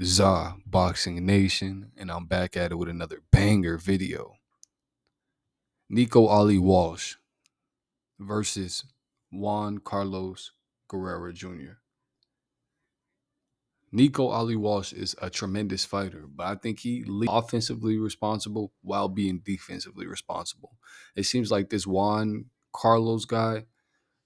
Za Boxing Nation, and I'm back at it with another banger video. Nico Ali Walsh versus Juan Carlos Guerra Jr. Nico Ali Walsh is a tremendous fighter, but I think he offensively responsible while being defensively responsible. It seems like this Juan Carlos guy,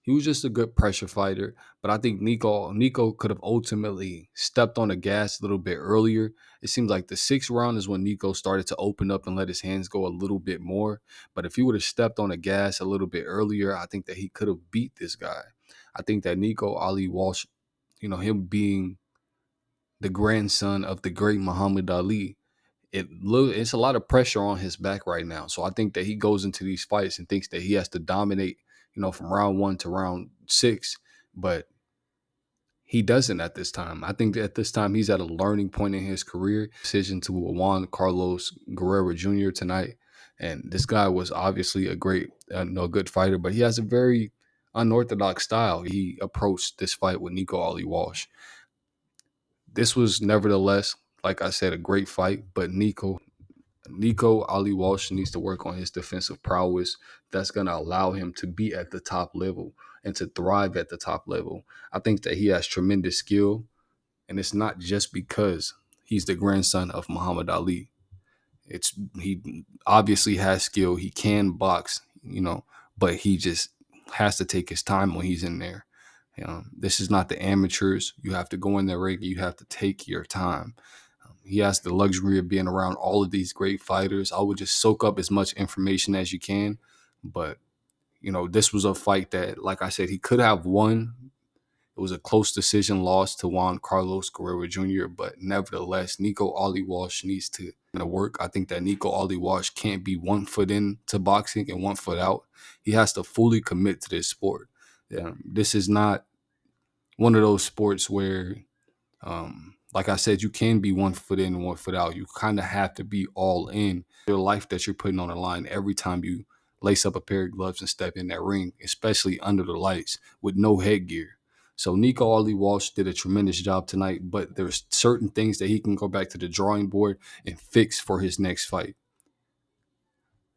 he was just a good pressure fighter, but I think Nico could have ultimately stepped on the gas a little bit earlier. It seems like the sixth round is when Nico started to open up and let his hands go a little bit more. But if he would have stepped on the gas a little bit earlier, I think that he could have beat this guy. I think that Nico Ali Walsh, him being the grandson of the great Muhammad Ali, it's a lot of pressure on his back right now. So I think that he goes into these fights and thinks that he has to dominate, from round one to round six, but he doesn't at this time. I think that at this time he's at a learning point in his career. Decision to Juan Carlos Guerra Jr. tonight, and this guy was obviously a great, good fighter, but he has a very unorthodox style. He approached this fight with Nico Ali Walsh. This was nevertheless, like I said, a great fight, but Nico Ali Walsh needs to work on his defensive prowess. That's going to allow him to be at the top level and to thrive at the top level. I think that he has tremendous skill, and it's not just because he's the grandson of Muhammad Ali. He obviously has skill. He can box, but he just has to take his time when he's in there. This is not the amateurs. You have to go in there ring. You have to take your time. He has the luxury of being around all of these great fighters. I would just soak up as much information as you can. But, this was a fight that, like I said, he could have won. It was a close decision loss to Juan Carlos Guerra Jr., but nevertheless, Nico Ali Walsh needs to work. I think that Nico Ali Walsh can't be 1 foot into boxing and 1 foot out. He has to fully commit to this sport. This is not one of those sports where like I said, you can be 1 foot in and 1 foot out. You kind of have to be all in your life that you're putting on the line every time you lace up a pair of gloves and step in that ring, especially under the lights with no headgear. So Nico Ali Walsh did a tremendous job tonight, but there's certain things that he can go back to the drawing board and fix for his next fight.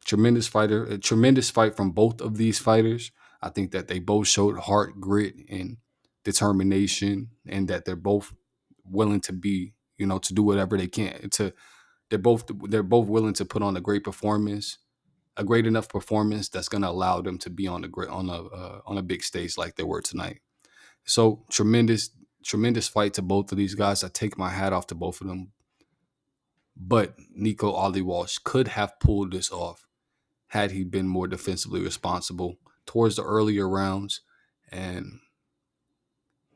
Tremendous fighter, a tremendous fight from both of these fighters. I think that they both showed heart, grit, and determination, and that they're both willing to be, to do whatever they can. They're both willing to put on a great performance, a great enough performance that's going to allow them to be on a big stage like they were tonight. So tremendous fight to both of these guys. I take my hat off to both of them. But Nico Ali Walsh could have pulled this off had he been more defensively responsible towards the earlier rounds. And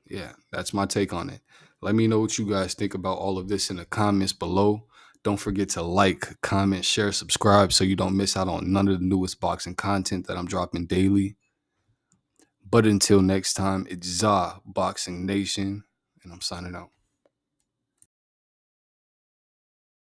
yeah, that's my take on it. Let me know what you guys think about all of this in the comments below. Don't forget to like, comment, share, subscribe so you don't miss out on none of the newest boxing content that I'm dropping daily. But until next time, it's Za Boxing Nation, and I'm signing out.